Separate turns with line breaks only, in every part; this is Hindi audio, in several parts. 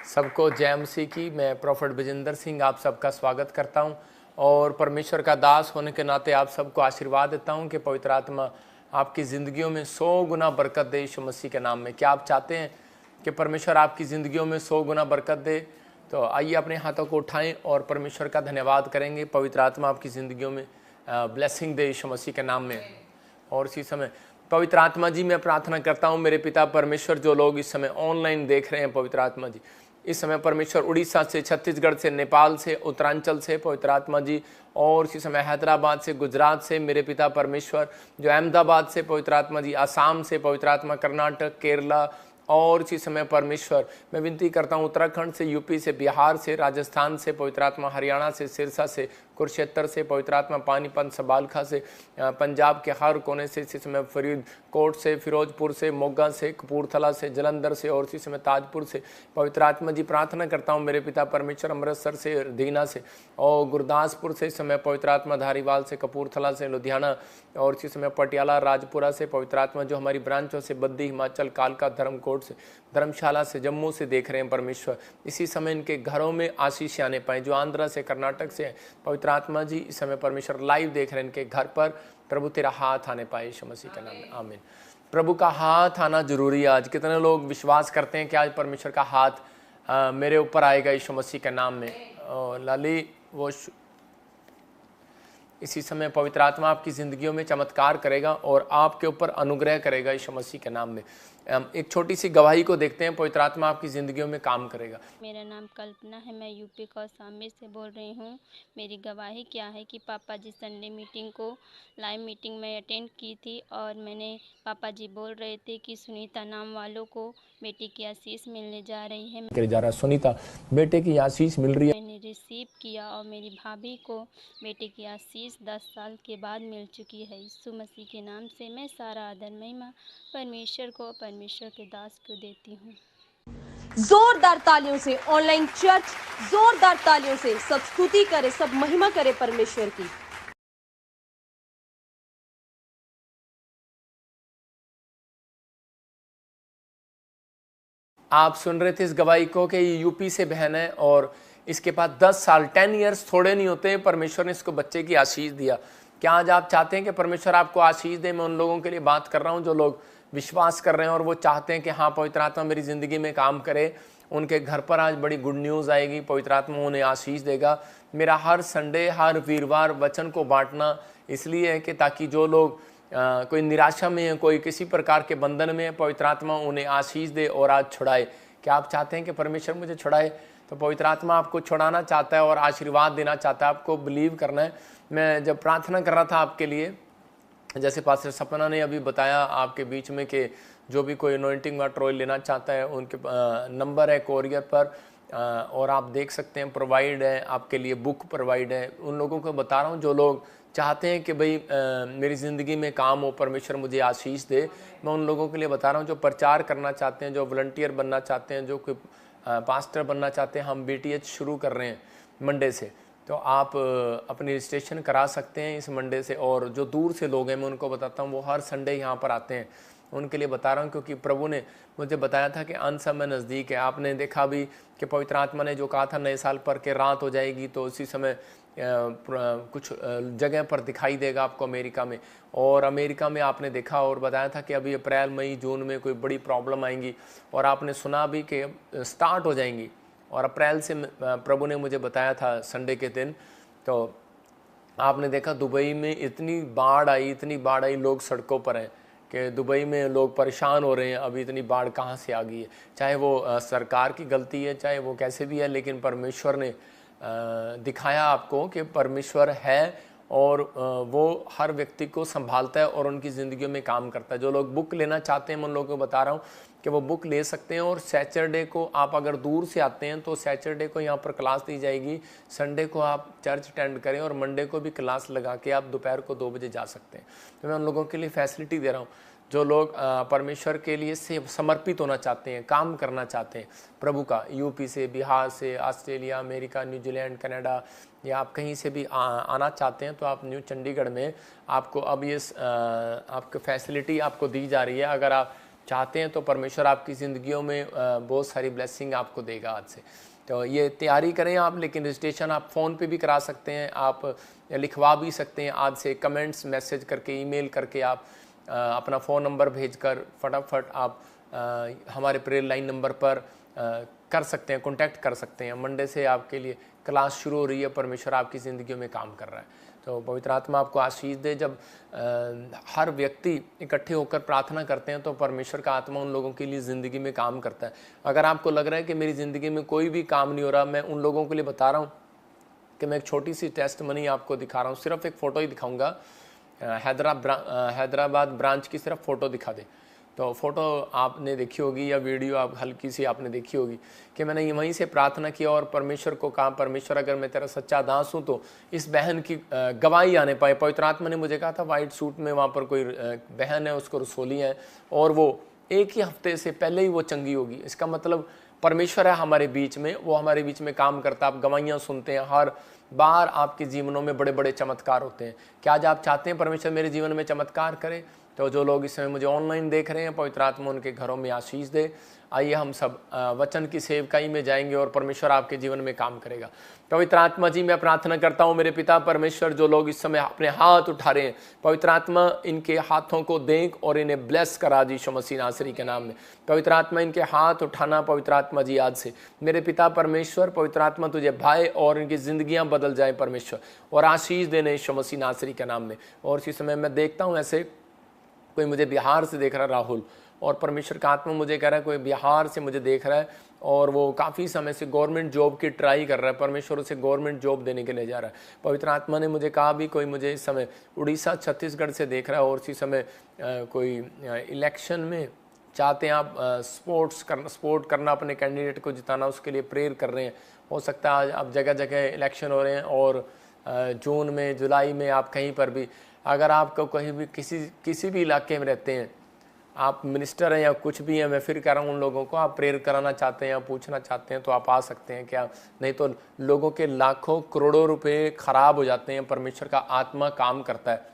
सबको जय मसीह की। मैं प्रोफेट विजेंद्र सिंह आप सबका स्वागत करता हूं और परमेश्वर का दास होने के नाते आप सबको आशीर्वाद देता हूं कि पवित्र आत्मा आपकी ज़िंदगियों में 100 गुना बरकत दे यीशु मसीह के नाम में। क्या आप चाहते हैं कि परमेश्वर आपकी ज़िंदगियों में 100 गुना बरकत दे? तो आइए अपने हाथों को उठाएं और परमेश्वर का धन्यवाद करेंगे। पवित्र आत्मा आपकी ज़िंदगियों में ब्लेसिंग दे यीशु मसीह के नाम में। और इसी समय पवित्र आत्मा जी, मैं प्रार्थना करता हूं मेरे पिता परमेश्वर, जो लोग इस समय ऑनलाइन देख रहे हैं पवित्र आत्मा जी, इस समय परमेश्वर उड़ीसा से, छत्तीसगढ़ से, नेपाल से, उत्तरांचल से पवित्र आत्मा जी, और इसी समय हैदराबाद से, गुजरात से मेरे पिता परमेश्वर, जो अहमदाबाद से पवित्र आत्मा जी, आसाम से पवित्र आत्मा, कर्नाटक, केरला, और इसी समय परमेश्वर मैं विनती करता हूँ उत्तराखंड से, यूपी से, बिहार से, राजस्थान से पवित्र आत्मा, हरियाणा से, सिरसा से, कुरुक्षेत्र से पवित्र आत्मा, पानीपत, सबालखा से, पंजाब के हर कोने से, इसी समय फरीदकोट से, फिरोजपुर से, मोगा से, कपूरथला से, जलंधर से, और इसी समय ताजपुर से पवित्र आत्मा जी प्रार्थना करता हूँ मेरे पिता परमेश्वर, अमृतसर से, दीना से, और गुरदासपुर से इस समय पवित्र आत्मा, धारीवाल से, कपूरथला से, लुधियाना, और इसी समय पटियाला, राजपुरा से पवित्र आत्मा, जो हमारी ब्रांचों से, बद्दी, हिमाचल, कालका, धर्मकोट से, धर्मशाला से, जम्मू से देख रहे हैं परमेश्वर, इसी समय इनके घरों में आशीष आने पाए। जो आंध्रा से, कर्नाटक से पवित्र आत्मा जी इस समय परमेश्वर लाइव देख रहे हैं, इनके घर पर प्रभु तेरा हाथ आने पाए यीशु मसीह के नाम में, आमीन। प्रभु का हाथ आना जरूरी है। आज कितने लोग विश्वास करते हैं कि आज परमेश्वर का हाथ मेरे ऊपर आएगा यीशु मसीह के नाम में? लाली वो इसी समय पवित्र आत्मा आपकी ज़िंदगियों में चमत्कार करेगा और आपके ऊपर अनुग्रह करेगा यीशु मसीह के नाम में। एक छोटी सी गवाही को देखते हैं, पवित्र आत्मा आपकी ज़िंदगियों में काम करेगा।
मेरा नाम कल्पना है, मैं यूपी कौशाम्बी से बोल रही हूँ। मेरी गवाही क्या है कि पापा जी संडे मीटिंग को लाइव मीटिंग में अटेंड की थी और मैंने पापा जी बोल रहे थे कि सुनीता नाम वालों को बेटी की आशीष मिलने जा रही है।
सुनीता बेटे की आशीष मिल रही है।
मैंने रिसीव किया और मेरी भाभी को बेटे की आशीष 10 साल के बाद मिल चुकी है। यीशु मसीह के नाम से मैं सारा आदर महिमा परमेश्वर को, परमेश्वर के दास को देती हूँ।
जोरदार तालियों से ऑनलाइन चर्च, जोरदार तालियों से सब स्तुति करे, सब महिमा करे परमेश्वर की।
आप सुन रहे थे इस गवाही को कि ये यूपी से बहन है और इसके पास 10 साल 10 ईयर्स थोड़े नहीं होते, परमेश्वर ने इसको बच्चे की आशीष दिया। क्या आज आप चाहते हैं कि परमेश्वर आपको आशीष दे? मैं उन लोगों के लिए बात कर रहा हूं जो लोग विश्वास कर रहे हैं और वो चाहते हैं कि हाँ पवित्र आत्मा मेरी ज़िंदगी में काम करे। उनके घर पर आज बड़ी गुड न्यूज़ आएगी, पवित्र आत्मा उन्हें आशीष देगा। मेरा हर संडे, हर वीरवार वचन को बांटना इसलिए है कि ताकि जो लोग कोई निराशा में है, कोई किसी प्रकार के बंधन में है, पवित्र आत्मा उन्हें आशीष दे और आज छुड़ाए। क्या आप चाहते हैं कि परमेश्वर मुझे छुड़ाए? तो पवित्र आत्मा आपको छुड़ाना चाहता है और आशीर्वाद देना चाहता है। आपको बिलीव करना है। मैं जब प्रार्थना कर रहा था आपके लिए, जैसे पास्टर सपना ने अभी बताया आपके बीच में कि जो भी कोई अनॉइंटिंग वाटर ऑयल लेना चाहता है, उनके नंबर है कोरियर पर, और आप देख सकते हैं प्रोवाइड है आपके लिए, बुक प्रोवाइड है। उन लोगों को बता रहा हूँ जो लोग चाहते हैं कि भाई मेरी ज़िंदगी में काम हो, परमेश्वर मुझे आशीष दे। मैं उन लोगों के लिए बता रहा हूँ जो प्रचार करना चाहते हैं, जो वॉलंटियर बनना चाहते हैं, जो कोई पास्टर बनना चाहते हैं। हम BTH शुरू कर रहे हैं मंडे से, तो आप अपनी रजिस्ट्रेशन करा सकते हैं इस मंडे से। और जो दूर से लोग हैं मैं उनको बताता हूँ, वो हर संडे यहाँ पर आते हैं, उनके लिए बता रहा हूँ क्योंकि प्रभु ने मुझे बताया था कि अंत समय नज़दीक है। आपने देखा भी कि पवित्र आत्मा ने जो कहा था नए साल पर के रात हो जाएगी, तो उसी समय कुछ जगह पर दिखाई देगा आपको अमेरिका में। और अमेरिका में आपने देखा और बताया था कि अभी अप्रैल, मई, जून में कोई बड़ी प्रॉब्लम आएंगी, और आपने सुना भी कि स्टार्ट हो जाएंगी। और अप्रैल से प्रभु ने मुझे बताया था संडे के दिन, तो आपने देखा दुबई में इतनी बाढ़ आई, इतनी बाढ़ आई, लोग सड़कों पर हैं कि दुबई में लोग परेशान हो रहे हैं, अभी इतनी बाढ़ कहाँ से आ गई है। चाहे वो सरकार की गलती है, चाहे वो कैसे भी है, लेकिन परमेश्वर ने दिखाया आपको कि परमेश्वर है और वो हर व्यक्ति को संभालता है और उनकी ज़िंदगियों में काम करता है। जो लोग बुक लेना चाहते हैं मैं उन लोगों को बता रहा हूँ कि वो बुक ले सकते हैं। और सैटरडे को आप अगर दूर से आते हैं तो सैटरडे को यहाँ पर क्लास दी जाएगी, संडे को आप चर्च अटेंड करें और मंडे को भी क्लास लगा के आप दोपहर को 2 बजे जा सकते हैं। तो मैं उन लोगों के लिए फैसिलिटी दे रहा हूँ जो लोग परमेश्वर के लिए से समर्पित होना चाहते हैं, काम करना चाहते हैं प्रभु का। यूपी से, बिहार से, ऑस्ट्रेलिया, अमेरिका, न्यूजीलैंड, कनाडा, या आप कहीं से भी आना चाहते हैं तो आप न्यू चंडीगढ़ में आपको अब ये आपको फैसिलिटी आपको दी जा रही है। अगर आप चाहते हैं तो परमेश्वर आपकी ज़िंदगियों में बहुत सारी ब्लेसिंग आपको देगा आज से। तो ये तैयारी करें आप, लेकिन रजिस्ट्रेशन आप फ़ोन पे भी करा सकते हैं, आप लिखवा भी सकते हैं आज से, कमेंट्स मैसेज करके, ईमेल करके, आप अपना फ़ोन नंबर भेजकर फटाफट आप हमारे प्रेयर लाइन नंबर पर कर सकते हैं, कांटेक्ट कर सकते हैं। मंडे से आपके लिए क्लास शुरू हो रही है, परमेश्वर आपकी ज़िंदगी में काम कर रहा है। तो पवित्र आत्मा आपको आशीष दे। जब हर व्यक्ति इकट्ठे होकर प्रार्थना करते हैं तो परमेश्वर का आत्मा उन लोगों के लिए ज़िंदगी में काम करता है। अगर आपको लग रहा है कि मेरी ज़िंदगी में कोई भी काम नहीं हो रहा, मैं उन लोगों के लिए बता रहा हूँ कि मैं एक छोटी सी टेस्ट मनी आपको दिखा रहा हूँ, सिर्फ एक फ़ोटो ही दिखाऊँगा। हैदराबाद ब्रांच की सिर्फ फ़ोटो दिखा दे। तो फ़ोटो आपने देखी होगी या वीडियो आप हल्की सी आपने देखी होगी कि मैंने वहीं से प्रार्थना किया और परमेश्वर को कहा, परमेश्वर अगर मैं तेरा सच्चा दास हूँ तो इस बहन की गवाही आने पाए। पवित्र आत्मा ने मुझे कहा था वाइट सूट में वहाँ पर कोई बहन है, उसको रसोली है और वो एक ही हफ्ते से पहले ही वो चंगी होगी। इसका मतलब परमेश्वर है हमारे बीच में, वो हमारे बीच में काम करता है। आप गवाहियाँ सुनते हैं, हर बार आपके जीवनों में बड़े बड़े चमत्कार होते हैं। क्या आज आप चाहते हैं परमेश्वर मेरे जीवन में चमत्कार करे? तो जो लोग इस समय मुझे ऑनलाइन देख रहे हैं, पवित्र आत्मा उनके घरों में आशीष दे। आइए हम सब वचन की सेवकाई में जाएंगे और परमेश्वर आपके जीवन में काम करेगा। पवित्र आत्मा जी, मैं प्रार्थना करता हूँ मेरे पिता परमेश्वर, जो लोग इस समय अपने हाथ उठा रहे हैं, पवित्र आत्मा इनके हाथों को देख और इन्हें ब्लेस करा यीशु मसीह नासरी के नाम में। पवित्र आत्मा इनके हाथ उठाना, पवित्र आत्मा जी आज से मेरे पिता परमेश्वर, पवित्र आत्मा तुझे भाई और इनकी जिंदगियां बदल जाए परमेश्वर, और आशीष देने यीशु मसीह नासरी के नाम में। और इसी समय मैं देखता हूँ ऐसे कोई मुझे बिहार से देख रहा है, राहुल, और परमेश्वर का आत्मा मुझे कह रहा है कोई बिहार से मुझे देख रहा है और वो काफ़ी समय से गवर्नमेंट जॉब की ट्राई कर रहा है, परमेश्वर उसे गवर्नमेंट जॉब देने के लिए जा रहा है। पवित्र आत्मा ने मुझे कहा भी कोई मुझे इस समय उड़ीसा छत्तीसगढ़ से देख रहा है और इसी समय कोई इलेक्शन में चाहते हैं आप सपोर्ट करना, अपने कैंडिडेट को जिताना, उसके लिए प्रेयर कर रहे हैं। हो सकता है आज अब जगह जगह इलेक्शन हो रहे हैं और जून में जुलाई में आप कहीं पर भी, अगर आपको कहीं भी किसी भी इलाके में रहते हैं, आप मिनिस्टर हैं या कुछ भी हैं, मैं फिर कह रहा हूँ उन लोगों को आप प्रेयर कराना चाहते हैं या पूछना चाहते हैं तो आप आ सकते हैं क्या? नहीं तो लोगों के लाखों करोड़ों रुपए खराब हो जाते हैं। परमेश्वर का आत्मा काम करता है,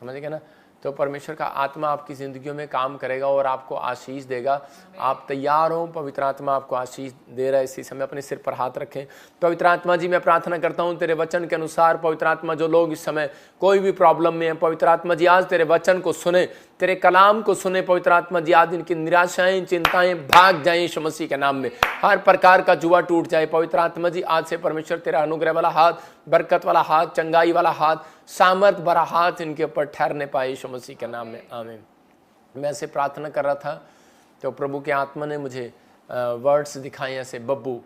समझ गए ना? तो परमेश्वर का आत्मा आपकी ज़िंदगियों में काम करेगा और आपको आशीष देगा। आप तैयार हो? पवित्र आत्मा आपको आशीष दे रहा है। इसी समय अपने सिर पर हाथ रखें। पवित्र आत्मा जी, मैं प्रार्थना करता हूँ तेरे वचन के अनुसार, पवित्र आत्मा जो लोग इस समय कोई भी प्रॉब्लम में है, पवित्र आत्मा जी आज तेरे वचन को सुने, तेरे कलाम को सुने। पवित्र आत्मा जी आज इनकी निराशाएं चिंताएं भाग जाएं यीशु मसीह के नाम में। हर प्रकार का जुआ टूट जाए। पवित्र आत्मा जी आज से परमेश्वर तेरा अनुग्रह वाला हाथ, बरकत वाला हाथ, चंगाई वाला हाथ, सामर्थ भरा हाथ इनके ऊपर ठहरने पाए यीशु मसीह के नाम में, आमीन। मैं ऐसे प्रार्थना कर रहा था तो प्रभु के आत्मा ने मुझे वर्ड्स दिखाए ऐसे बब्बू,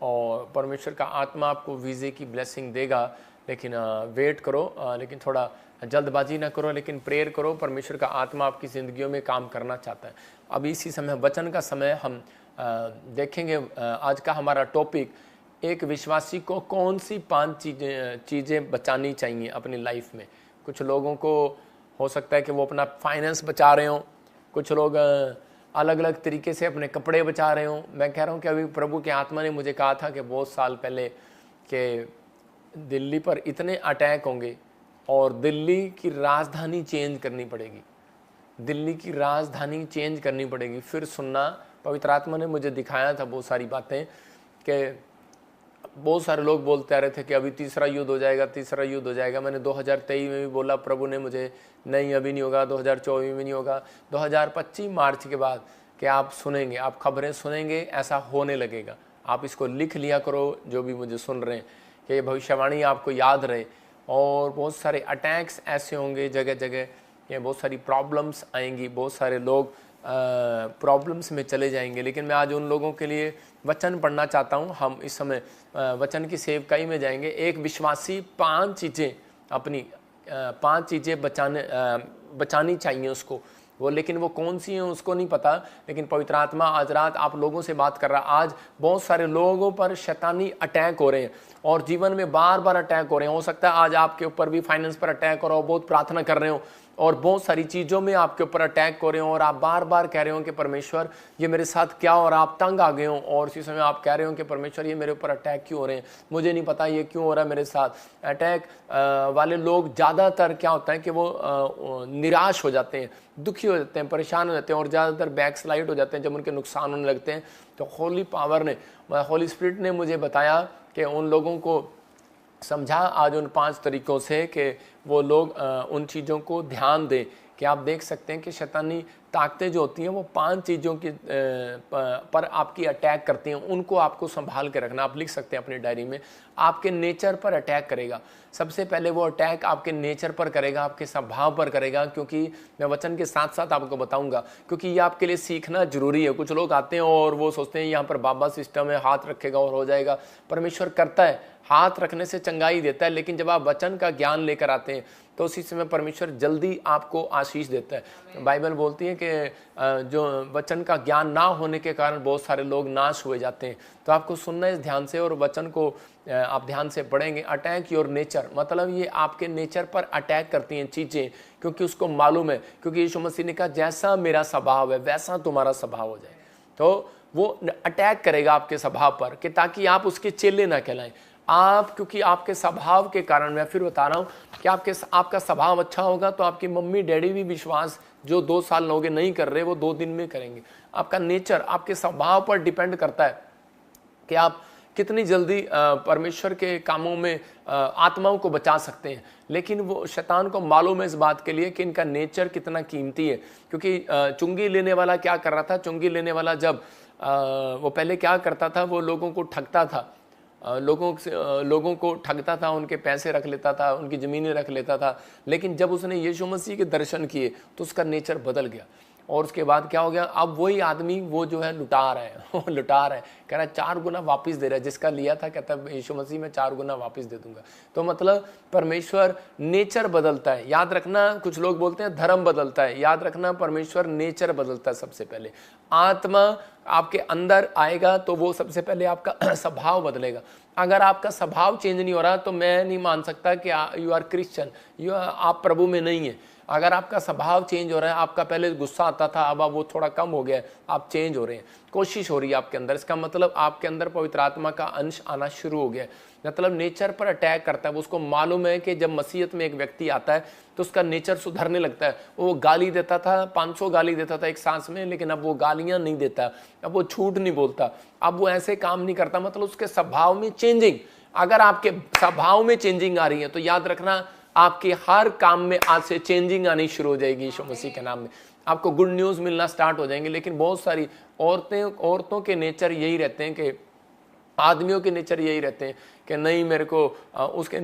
और परमेश्वर का आत्मा आपको वीज़े की ब्लेसिंग देगा, लेकिन वेट करो, लेकिन थोड़ा जल्दबाजी ना करो, लेकिन प्रेयर करो। परमेश्वर का आत्मा आपकी ज़िंदगियों में काम करना चाहता है। अभी इसी समय वचन का समय हम देखेंगे। आज का हमारा टॉपिक, एक विश्वासी को कौन सी 5 चीज़ें बचानी चाहिए अपनी लाइफ में। कुछ लोगों को हो सकता है कि वो अपना फाइनेंस बचा रहे हों, कुछ लोग अलग अलग तरीके से अपने कपड़े बचा रहे हों। मैं कह रहा हूँ कि अभी प्रभु के आत्मा ने मुझे कहा था कि बहुत साल पहले कि दिल्ली पर इतने अटैक होंगे और दिल्ली की राजधानी चेंज करनी पड़ेगी, दिल्ली की राजधानी चेंज करनी पड़ेगी। फिर सुनना, पवित्र आत्मा ने मुझे दिखाया था बहुत सारी बातें कि बहुत सारे लोग बोलते आ रहे थे कि अभी तीसरा युद्ध हो जाएगा, तीसरा युद्ध हो जाएगा। मैंने 2023 में भी बोला, प्रभु ने मुझे नहीं अभी नहीं होगा, 2024 में नहीं होगा, 2025 मार्च के बाद कि आप सुनेंगे, आप खबरें सुनेंगे, ऐसा होने लगेगा। आप इसको लिख लिया करो, जो भी मुझे सुन रहे हैं, कि ये भविष्यवाणी आपको याद रहे। और बहुत सारे अटैक्स ऐसे होंगे जगह जगह, ये बहुत सारी प्रॉब्लम्स आएंगी, बहुत सारे लोग प्रॉब्लम्स में चले जाएंगे। लेकिन मैं आज उन लोगों के लिए वचन पढ़ना चाहता हूँ। हम इस समय वचन की सेवकाई में जाएंगे। एक विश्वासी 5 चीज़ें अपनी 5 चीज़ें बचानी चाहिए उसको, वो लेकिन वो कौन सी हैं उसको नहीं पता। लेकिन पवित्र आत्मा आज रात आप लोगों से बात कर रहा है। आज बहुत सारे लोगों पर शैतानी अटैक हो रहे हैं और जीवन में बार बार अटैक हो रहे हैं। हो सकता है आज आपके ऊपर भी फाइनेंस पर अटैक हो रहा हो, बहुत प्रार्थना कर रहे हो और बहुत सारी चीज़ों में आपके ऊपर अटैक हो रहे हो और आप बार बार कह रहे हो कि परमेश्वर ये मेरे साथ क्या, और आप तंग आ गए हो और इसी समय आप कह रहे हो कि परमेश्वर ये मेरे ऊपर अटैक क्यों हो रहे हैं, मुझे नहीं पता ये क्यों हो रहा है मेरे साथ। अटैक वाले लोग ज़्यादातर क्या होता है कि वो निराश हो जाते हैं, दुखी हो जाते हैं, परेशान हो जाते हैं और ज़्यादातर बैक स्लाइड हो जाते हैं जब उनके नुकसान होने लगते हैं। तो होली पावर ने, होली स्पिरिट ने मुझे बताया कि उन लोगों को समझा आज उन 5 तरीक़ों से कि वो लोग उन चीज़ों को ध्यान दें। कि आप देख सकते हैं कि शैतानी ताकतें जो होती हैं वो 5 चीज़ों की पर आपकी अटैक करती हैं, उनको आपको संभाल के रखना। आप लिख सकते हैं अपनी डायरी में, आपके नेचर पर अटैक करेगा। सबसे पहले वो अटैक आपके नेचर पर करेगा, आपके स्वभाव पर करेगा, क्योंकि मैं वचन के साथ साथ आपको बताऊंगा, क्योंकि ये आपके लिए सीखना जरूरी है। कुछ लोग आते हैं और वो सोचते हैं यहाँ पर बाबा सिस्टम है, हाथ रखेगा और हो जाएगा। परमेश्वर करता है, हाथ रखने से चंगाई देता है, लेकिन जब आप वचन का ज्ञान लेकर आते हैं तो उसी समय परमेश्वर जल्दी आपको आशीष देता है। बाइबल बोलती है कि जो वचन का ज्ञान ना होने के कारण बहुत सारे लोग नाश हुए जाते हैं। तो आपको सुनना है ध्यान से और वचन को आप ध्यान से पढ़ेंगे। अटैक योर नेचर, मतलब ये आपके नेचर पर अटैक करती हैं चीज़ें, क्योंकि उसको मालूम है, क्योंकि यीशु मसीह ने कहा जैसा मेरा स्वभाव है वैसा तुम्हारा स्वभाव हो जाए। तो वो अटैक करेगा आपके स्वभाव पर कि ताकि आप उसके चेले ना कहलाएं। आप, क्योंकि आपके स्वभाव के कारण, मैं फिर बता रहा हूँ कि आपका स्वभाव अच्छा होगा तो आपकी मम्मी डैडी भी विश्वास जो 2 साल लोगे नहीं कर रहे वो 2 दिन में करेंगे। आपका नेचर आपके स्वभाव पर डिपेंड करता है कि आप कितनी जल्दी परमेश्वर के कामों में आत्माओं को बचा सकते हैं। लेकिन वो शैतान को मालूम है इस बात के लिए कि इनका नेचर कितना कीमती है। क्योंकि चुंगी लेने वाला क्या कर रहा था, चुंगी लेने वाला जब वो पहले क्या करता था, वो लोगों को ठगता था, लोगों को ठगता था, उनके पैसे रख लेता था, उनकी ज़मीनें रख लेता था। लेकिन जब उसने यीशु मसीह के दर्शन किए तो उसका नेचर बदल गया और उसके बाद क्या हो गया, अब वही आदमी वो जो है लुटा रहा है वो लुटा रहा है, कह रहा है 4 गुना वापस दे रहा है, जिसका लिया था कहता है यीशु मसीह में 4 गुना वापस दे दूंगा। तो मतलब परमेश्वर नेचर बदलता है। याद रखना, कुछ लोग बोलते हैं धर्म बदलता है, याद रखना परमेश्वर नेचर बदलता है। सबसे पहले आत्मा आपके अंदर आएगा तो वो सबसे पहले आपका स्वभाव बदलेगा। अगर आपका स्वभाव चेंज नहीं हो रहा तो मैं नहीं मान सकता कि यू आर क्रिश्चियन, आप प्रभु में नहीं है। अगर आपका स्वभाव चेंज हो रहा है, आपका पहले गुस्सा आता था अब वो थोड़ा कम हो गया है, आप चेंज हो रहे हैं, कोशिश हो रही है आपके अंदर, इसका मतलब आपके अंदर पवित्र आत्मा का अंश आना शुरू हो गया है। मतलब नेचर पर अटैक करता है। वो उसको मालूम है कि जब मसीहत में एक व्यक्ति आता है तो उसका नेचर सुधरने लगता है। वो गाली देता था, 500 गाली देता था एक सांस में, लेकिन अब वो गालियां नहीं देता, अब वो झूठ नहीं बोलता, अब वो ऐसे काम नहीं करता। मतलब उसके स्वभाव में चेंजिंग, अगर आपके स्वभाव में चेंजिंग आ रही है तो याद रखना आपके हर काम में आज से चेंजिंग आनी शुरू हो जाएगी यीशु मसीह के नाम में। आपको गुड न्यूज़ मिलना स्टार्ट हो जाएंगे। लेकिन बहुत सारी औरतों के नेचर यही रहते हैं कि आदमियों के नेचर यही रहते हैं कि नहीं मेरे को उसके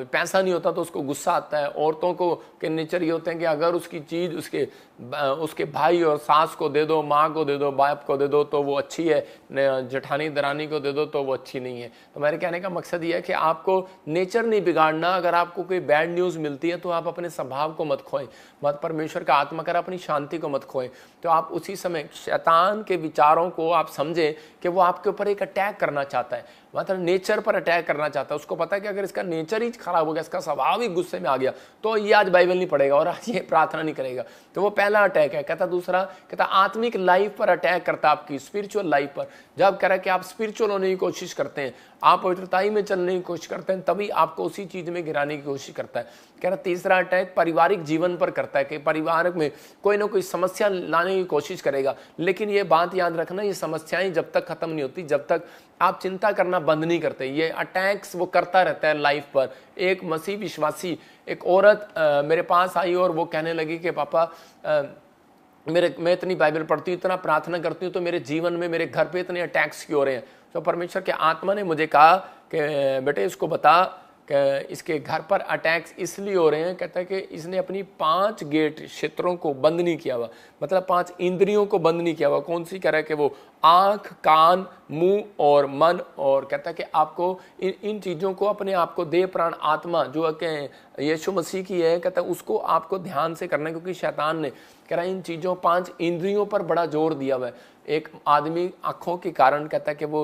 पैसा नहीं होता तो उसको गुस्सा आता है। औरतों को के नेचर ये होते हैं कि अगर उसकी चीज़ उसके भाई और सास को दे दो, माँ को दे दो, बाप को दे दो तो वो अच्छी है, जेठानी दरानी को दे दो तो वो अच्छी नहीं है। तो मेरे कहने का मकसद ये है कि आपको नेचर नहीं बिगाड़ना। अगर आपको कोई बैड न्यूज़ मिलती है तो आप अपने स्वभाव को मत खोएं, मत परमेश्वर का आत्मा कर अपनी शांति को मत खोएं। तो आप उसी समय शैतान के विचारों को आप समझें कि वो आपके ऊपर एक अटैक करना चाहता है, मतलब नेचर पर अटैक करना चाहता है। उसको पता है कि अगर इसका नेचर ही खराब हो गया, इसका स्वभाव ही गुस्से में आ गया तो ये आज बाइबल नहीं पढ़ेगा और आज ये प्रार्थना नहीं करेगा। तो वो पहला अटैक है। कहता दूसरा, कहता आत्मिक लाइफ पर अटैक करता, आपकी स्पिरिचुअल लाइफ पर। जब कह रहा है कि आप स्पिरिचुअल होने की कोशिश करते हैं, आप पवित्रताई में चलने की कोशिश करते हैं, तभी आपको उसी चीज में गिराने की कोशिश करता है। कह रहा तीसरा अटैक पारिवारिक जीवन पर करता है कि परिवार में कोई ना कोई समस्या लाने की कोशिश करेगा। लेकिन ये बात याद रखना, ये समस्याएं जब तक खत्म नहीं होती, जब तक आप चिंता करना बंद नहीं करते, ये अटैक्स वो करता रहता है लाइफ पर। एक मसीह विश्वासी, एक औरत मेरे पास आई और वो कहने लगी कि पापा मैं इतनी बाइबल पढ़ती हूँ, इतना प्रार्थना करती हूँ, तो मेरे जीवन में मेरे घर पे इतने अटैक्स क्यों हो रहे हैं। तो परमेश्वर के आत्मा ने मुझे कहा कि बेटे इसको बता कि इसके घर पर अटैक्स इसलिए हो रहे हैं। कहता है कि इसने अपनी 5 गेट क्षेत्रों को बंद नहीं किया हुआ, मतलब 5 इंद्रियों को बंद नहीं किया हुआ। कौन सी कह रहा है कि वो आँख, कान, मुंह और मन। और कहता है कि आपको इन चीज़ों को अपने आप को देह प्राण आत्मा जो कि यीशु मसीह की है, कहता है उसको आपको ध्यान से करना है, क्योंकि शैतान ने कह रहा है इन चीज़ों 5 इंद्रियों पर बड़ा जोर दिया हुआ है। एक आदमी आँखों के कारण कहता है कि वो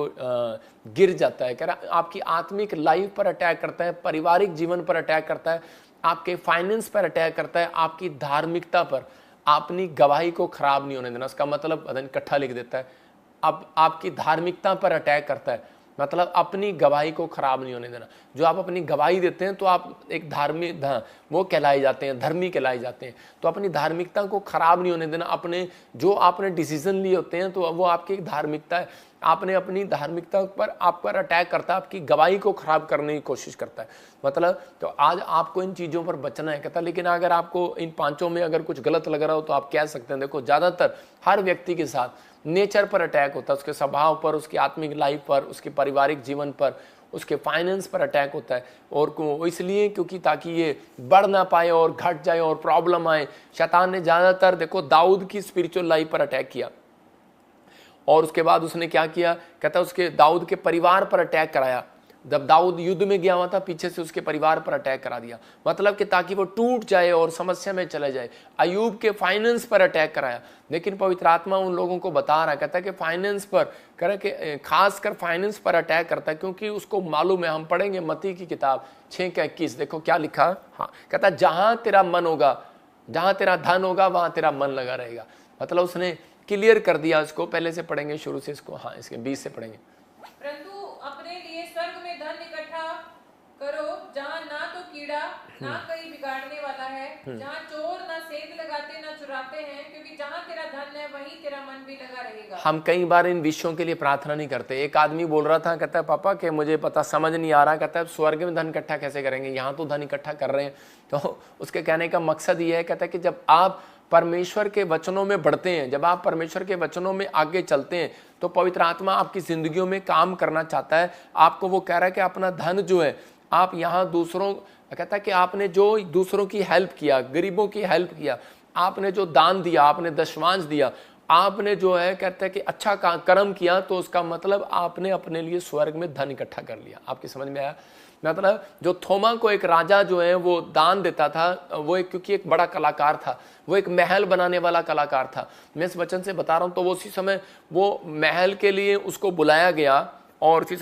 गिर जाता है। कह रहा आपकी आत्मिक लाइफ पर अटैक करता है, पारिवारिक जीवन पर अटैक करता है, आपके फाइनेंस पर अटैक करता है, आपकी धार्मिकता पर, अपनी गवाही को खराब नहीं होने देना। उसका मतलब इकट्ठा लिख देता है, अब आपकी धार्मिकता पर अटैक करता है, मतलब अपनी गवाही को खराब नहीं होने देना। जो आप अपनी गवाही देते हैं तो आप एक धार्मिक वो कहलाए जाते हैं, धर्मी कहलाए जाते हैं। तो अपनी धार्मिकता को खराब नहीं होने देना। अपने जो आपने डिसीजन लिए होते हैं तो वो आपकी एक धार्मिकता है। आपने अपनी धार्मिकता पर आप पर अटैक करता है, आपकी गवाही को खराब करने की कोशिश करता है। मतलब तो आज आपको इन चीज़ों पर बचना है कहता। लेकिन अगर आपको इन पांचों में अगर कुछ गलत लग रहा हो तो आप कह सकते हैं, देखो ज़्यादातर हर व्यक्ति के साथ नेचर पर अटैक होता है, उसके स्वभाव पर, उसकी आत्मिक लाइफ पर, उसके पारिवारिक जीवन पर, उसके फाइनेंस पर अटैक होता है। और इसलिए क्योंकि ताकि ये बढ़ ना पाए और घट जाए और प्रॉब्लम आए, शैतान ने ज़्यादातर देखो दाऊद की स्पिरिचुअल लाइफ पर अटैक किया। और उसके बाद उसने क्या किया कहता, उसके दाऊद के परिवार पर अटैक कराया। जब दाऊद युद्ध में गया हुआ था, पीछे से उसके परिवार पर अटैक करा दिया, मतलब कि ताकि वो टूट जाए और समस्या में चले जाए। अय्यूब के फाइनेंस पर अटैक कराया। लेकिन पवित्र आत्मा उन लोगों को बता रहा, कहता है कि फाइनेंस पर करे कि खासकर फाइनेंस पर अटैक करता है, क्योंकि उसको मालूम है। हम पढ़ेंगे मत्ती की किताब 6:21, देखो क्या लिखा। हाँ, कहता जहां तेरा मन होगा, जहां तेरा धन होगा, वहां तेरा मन लगा रहेगा। मतलब उसने क्लियर कर दिया उसको। पहले से पढ़ेंगे शुरू से इसको, हाँ इसके 20 से पढ़ेंगे।
परंतु अपने लिए स्वर्ग में धन इकट्ठा करो, जहाँ ना तो कीड़ा ना कहीं बिगाड़ने वाला है, जहाँ चोर ना सेंध लगाते ना चुराते हैं, क्योंकि जहाँ तेरा धन है वहीं तेरा मन भी लगा रहेगा।
हम कई बार इन विषयों के लिए प्रार्थना नहीं करते। एक आदमी बोल रहा था, कहता है पापा कि मुझे पता समझ नहीं आ रहा, कहता है स्वर्ग में धन इकट्ठा कैसे करेंगे, यहाँ तो धन इकट्ठा कर रहे हैं। तो उसके कहने का मकसद ये है, कहता है कि जब आप परमेश्वर के वचनों में बढ़ते हैं, जब आप परमेश्वर के वचनों में आगे चलते हैं, तो पवित्र आत्मा आपकी जिंदगियों में काम करना चाहता है। आपको वो कह रहा है कि अपना धन जो है आप यहाँ दूसरों, कहता है कि आपने जो दूसरों की हेल्प किया, गरीबों की हेल्प किया, आपने जो दान दिया, आपने दशमांश दिया, आपने जो है कहते हैं कि अच्छा कर्म किया, तो उसका मतलब आपने अपने लिए स्वर्ग में धन इकट्ठा कर लिया। आपकी समझ में आया? मतलब जो थोमा को एक राजा जो है वो दान देता था, वो क्योंकि एक बड़ा कलाकार था, वो एक महल बनाने वाला कलाकार था। मैं इस वचन से बता रहा हूँ। तो वो उसी समय वो महल के लिए उसको बुलाया गया, और उसी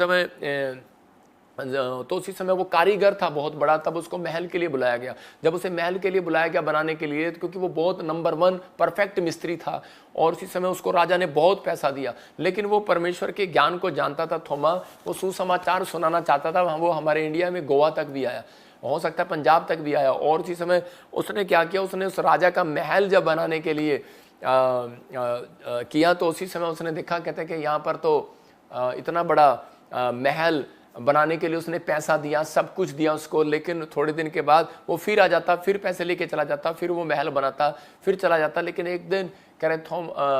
समय वो कारीगर था बहुत बड़ा, तब उसको महल के लिए बुलाया गया। जब उसे महल के लिए बुलाया गया बनाने के लिए, क्योंकि वो बहुत नंबर 1 परफेक्ट मिस्त्री था, और उसी समय उसको राजा ने बहुत पैसा दिया। लेकिन वो परमेश्वर के ज्ञान को जानता था थोमा, वो सुसमाचार सुनाना चाहता था। वो हमारे इंडिया में गोवा तक भी आया, हो सकता है पंजाब तक भी आया। और उसी समय उसने क्या किया, उसने उस राजा का महल जब बनाने के लिए किया, तो उसी समय उसने देखा, कहते हैं कि यहाँ पर तो इतना बड़ा महल बनाने के लिए उसने पैसा दिया, सब कुछ दिया उसको। लेकिन थोड़े दिन के बाद वो फिर आ जाता, फिर पैसे लेके चला जाता, फिर वो महल बनाता, फिर चला जाता। लेकिन एक दिन कह रहे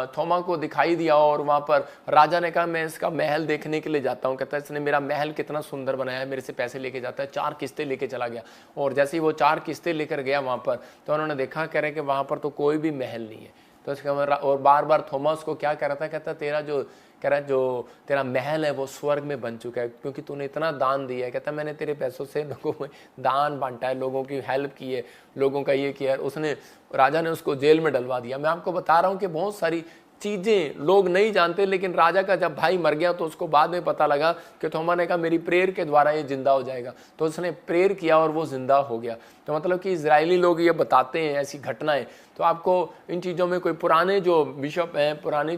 थोमा को दिखाई दिया, और वहाँ पर राजा ने कहा मैं इसका महल देखने के लिए जाता हूँ। कहता है इसने मेरा महल कितना सुंदर बनाया है, मेरे से पैसे लेके जाता है। 4 किस्तें लेके चला गया, और जैसे ही वो 4 किस्तें लेकर गया वहाँ पर, तो उन्होंने देखा, कह रहे कि वहाँ पर तो कोई भी महल नहीं है। तो इसका और बार बार थोमा उसको क्या कह रहा था, कहता तेरा जो कह रहा है जो तेरा महल है वो स्वर्ग में बन चुका है, क्योंकि तूने इतना दान दिया है। कहता मैंने तेरे पैसों से लोगों में दान बांटा है, लोगों की हेल्प की है, लोगों का ये किया है। उसने, राजा ने उसको जेल में डलवा दिया। मैं आपको बता रहा हूँ कि बहुत सारी चीज़ें लोग नहीं जानते, लेकिन राजा का जब भाई मर गया तो उसको बाद में पता लगा कि थोमा ने कहा मेरी प्रेयर के द्वारा ये जिंदा हो जाएगा। तो उसने प्रेयर किया और वो जिंदा हो गया। तो मतलब कि इजरायली लोग ये बताते हैं ऐसी घटनाएं। तो आपको इन चीज़ों में कोई पुराने जो बिशप हैं, पुराने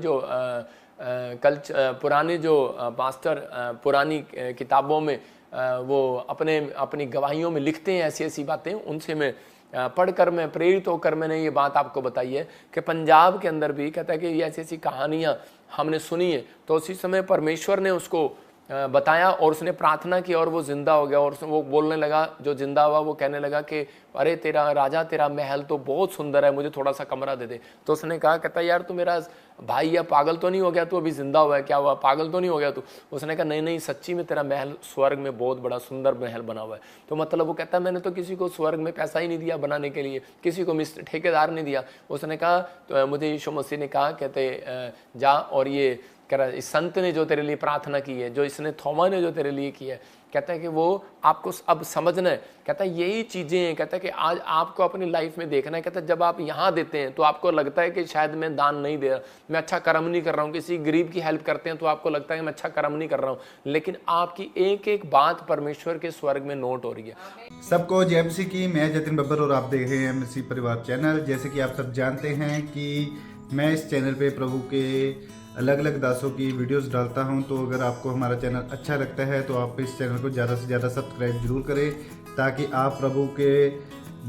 जो पास्टर पुरानी किताबों में वो अपनी गवाहियों में लिखते हैं ऐसी ऐसी बातें, उनसे मैं पढ़कर मैं प्रेरित होकर मैंने ये बात आपको बताई है कि पंजाब के अंदर भी कहता है कि ये ऐसी ऐसी कहानियाँ हमने सुनी है। तो उसी समय परमेश्वर ने उसको बताया और उसने प्रार्थना की और वो जिंदा हो गया। और वो बोलने लगा, जो जिंदा हुआ वो कहने लगा कि अरे तेरा राजा, तेरा महल तो बहुत सुंदर है, मुझे थोड़ा सा कमरा दे दे। तो उसने कहा, कहता यार तू मेरा भाई या पागल तो नहीं हो गया, तू अभी जिंदा हुआ है, क्या हुआ, पागल तो नहीं हो गया तू? उसने कहा नहीं नहीं, सच्ची में तेरा महल स्वर्ग में बहुत बड़ा सुंदर महल बना हुआ है। तो मतलब वो कहता मैंने तो किसी को स्वर्ग में पैसा ही नहीं दिया बनाने के लिए, किसी को ठेकेदार नहीं दिया। उसने कहा तो मुझे यीशु मसीह ने कहा, कहते जा और ये कह रहा है इस संत ने जो तेरे लिए प्रार्थना की है, जो इसने थोमा ने जो तेरे लिए किया है, कहता है कि वो आपको अब समझना है। कहता है यही चीज़ें हैं, कहता है कि आज आपको अपनी लाइफ में देखना है। कहता है जब आप यहाँ देते हैं तो आपको लगता है कि शायद मैं दान नहीं दे रहा, मैं अच्छा कर्म नहीं कर रहा हूँ। किसी गरीब की हेल्प करते हैं तो आपको लगता है कि मैं अच्छा कर्म नहीं कर रहा हूँ, लेकिन आपकी एक एक बात परमेश्वर के स्वर्ग में नोट हो रही है।
सबको जय मसीह की। मैं जतिन बब्बर और आप देख रहे हैं मसीह परिवार चैनल। जैसे कि आप सब जानते हैं कि मैं इस चैनल पे प्रभु के अलग अलग दासों की वीडियोस डालता हूं, तो अगर आपको हमारा चैनल अच्छा लगता है तो आप इस चैनल को ज़्यादा से ज़्यादा सब्सक्राइब जरूर करें, ताकि आप प्रभु के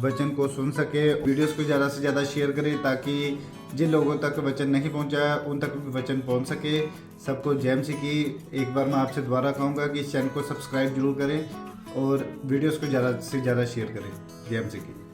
वचन को सुन सके। वीडियोस को ज़्यादा से ज़्यादा शेयर करें, ताकि जिन लोगों तक वचन नहीं पहुंचा उन तक भी वचन पहुंच सके। सबको जय मसीह की। एक बार मैं आपसे दोबारा कहूँगा कि इस चैनल को सब्सक्राइब जरूर करें और वीडियोज़ को ज़्यादा से ज़्यादा शेयर करें। जय मसीह की।